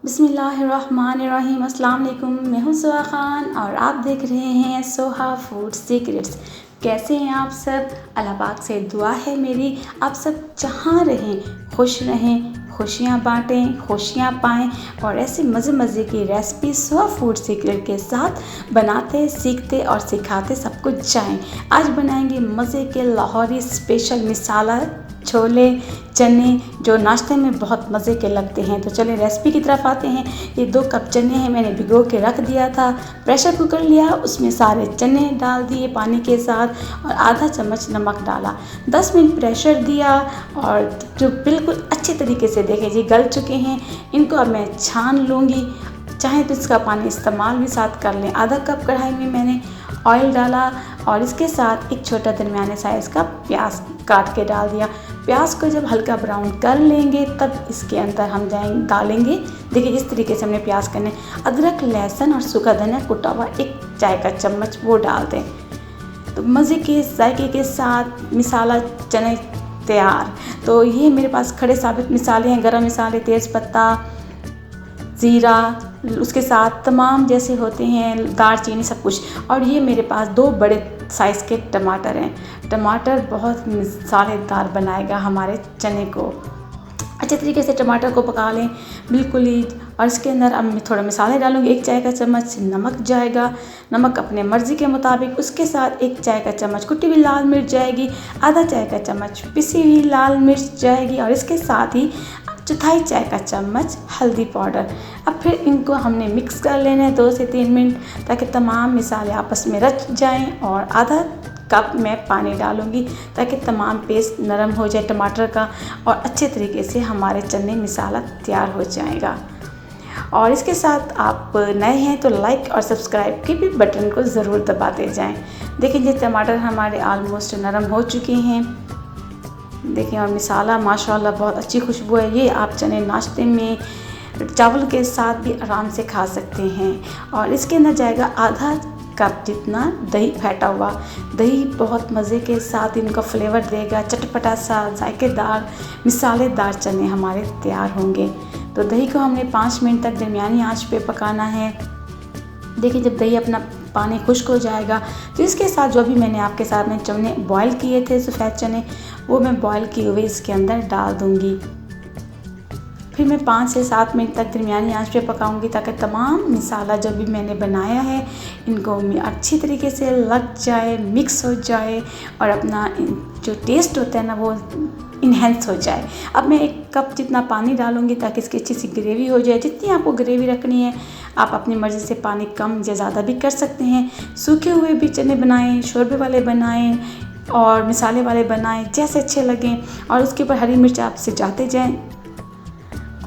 बिस्मिल्लाहिर्रहमानिर्रहीम। अस्सलाम वालेकुम। मैं हूँ सोहा ख़ान और आप देख रहे हैं सोहा फूड सीक्रेट्स। कैसे हैं आप सब? अल्लाह पाक से दुआ है मेरी, आप सब जहाँ रहें खुश रहें, खुशियाँ बांटें, खुशियाँ पाएँ और ऐसे मज़े मज़े की रेसिपी सोहा फूड सीक्रेट के साथ बनाते, सीखते और सिखाते सब कुछ जाएँ। आज बनाएंगे मज़े के लाहौरी स्पेशल मिसाला छोले चने जो नाश्ते में बहुत मज़े के लगते हैं। तो चलिए रेसिपी की तरफ आते हैं। ये 2 कप चने हैं, मैंने भिगो के रख दिया था। प्रेशर कुकर लिया, उसमें सारे चने डाल दिए पानी के साथ और आधा चम्मच नमक डाला। 10 मिनट प्रेशर दिया और जो बिल्कुल अच्छे तरीके से देखें जी गल चुके हैं। इनको अब मैं छान लूँगी, चाहे तो इसका पानी इस्तेमाल भी साथ कर लें। आधा कप कढ़ाई में मैंने ऑयल डाला और इसके साथ एक छोटा दरमियाने साइज़ का प्याज काट के डाल दिया। प्याज को जब हल्का ब्राउन कर लेंगे तब इसके अंदर हम डालेंगे, देखिए इस तरीके से हमने प्याज करने, अदरक लहसुन और सूखा धनिया कुटा हुआ 1 चाय का चम्मच वो डाल दें। तो मज़े के जायके के साथ मिसाला चने तैयार। तो ये मेरे पास खड़े साबित मिसाले हैं, गरम मसाले, तेज़पत्ता, ज़ीरा, उसके साथ तमाम जैसे होते हैं दालचीनी सब कुछ। और ये मेरे पास 2 बड़े साइज़ के टमाटर हैं। टमाटर बहुत मसालेदार बनाएगा हमारे चने को। अच्छे तरीके से टमाटर को पका लें बिल्कुल ही। और इसके अंदर अब मैं थोड़ा मसाले डालूँगी। 1 चाय का चम्मच नमक जाएगा, नमक अपने मर्ज़ी के मुताबिक। उसके साथ 1 चाय का चम्मच कुटी हुई लाल मिर्च जाएगी, आधा चाय का चम्मच पिसी हुई लाल मिर्च जाएगी और इसके साथ ही 1/4 चाय का चम्मच हल्दी पाउडर। अब फिर इनको हमने मिक्स कर लेना है 2 से 3 मिनट ताकि तमाम मसाले आपस में रच जाएं। और आधा कप मैं पानी डालूँगी ताकि तमाम पेस्ट नरम हो जाए टमाटर का और अच्छे तरीके से हमारे चने मसाला तैयार हो जाएगा। और इसके साथ आप नए हैं तो लाइक और सब्सक्राइब के भी बटन को ज़रूर दबाते जाएं। देखिए ये टमाटर हमारे ऑलमोस्ट नरम हो चुके हैं, देखिए। और मसाला माशाल्लाह बहुत अच्छी खुशबू है। ये आप चने नाश्ते में चावल के साथ भी आराम से खा सकते हैं। और इसके अंदर जाएगा आधा कप जितना दही फेंटा हुआ। दही बहुत मज़े के साथ इनका फ्लेवर देगा, चटपटा सा जायकेदार मसालेदार चने हमारे तैयार होंगे। तो दही को हमने 5 मिनट तक दरमियानी आंच पे पकाना है। देखिए जब दही अपना पानी खुश्क हो जाएगा तो इसके साथ जो भी मैंने आपके साथ में चने बॉईल किए थे सफ़ेद चने, वो मैं बॉईल किए हुए इसके अंदर डाल दूँगी। फिर मैं 5 से 7 मिनट तक दरमियानी आंच पे पकाऊंगी ताकि तमाम मसाला जो भी मैंने बनाया है इनको अच्छी तरीके से लग जाए, मिक्स हो जाए और अपना जो टेस्ट होता है ना वो इन्हेंस हो जाए। अब मैं 1 कप जितना पानी डालूंगी ताकि इसकी अच्छी सी ग्रेवी हो जाए। जितनी आपको ग्रेवी रखनी है आप अपनी मर्ज़ी से पानी कम या ज़्यादा भी कर सकते हैं। सूखे हुए भी चने बनाएं, शोरबे वाले बनाएं और मिसाले वाले बनाएं, जैसे अच्छे लगें। और उसके ऊपर हरी मिर्च आप सिजाते जाएं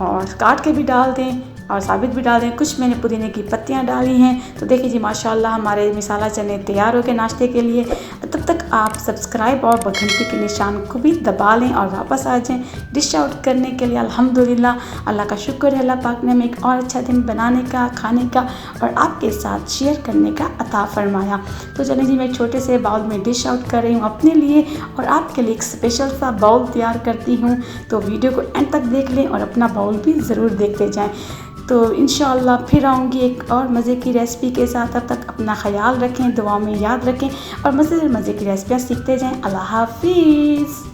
और काट के भी डाल दें और साबित भी डाल दें। कुछ मैंने पुदीने की पत्तियां डाली हैं। तो देखिए जी माशाल्लाह हमारे मिसाला चने तैयार हो गए नाश्ते के लिए। तब तक आप सब्सक्राइब और घंटी के निशान को भी दबा लें और वापस आ जाएं डिश आउट करने के लिए। अल्हम्दुलिल्लाह अल्लाह का शुक्र है, अल्लाह पाक ने हमें एक और अच्छा दिन बनाने का, खाने का और आपके साथ शेयर करने का अता फरमाया। तो चलें जी मैं एक छोटे से बाउल में डिश आउट कर रही हूँ अपने लिए और आपके लिए एक स्पेशल सा बाउल तैयार करती हूँ। तो वीडियो को एंड तक देख लें और अपना बाउल भी ज़रूर देखते जाएं। तो इंशाअल्लाह फिर आऊँगी एक और मज़े की रेसिपी के साथ। तब तक अपना ख्याल रखें, दुआ में याद रखें और मज़े की रेसिपियाँ सीखते जाएं। अल्लाह हाफिज़।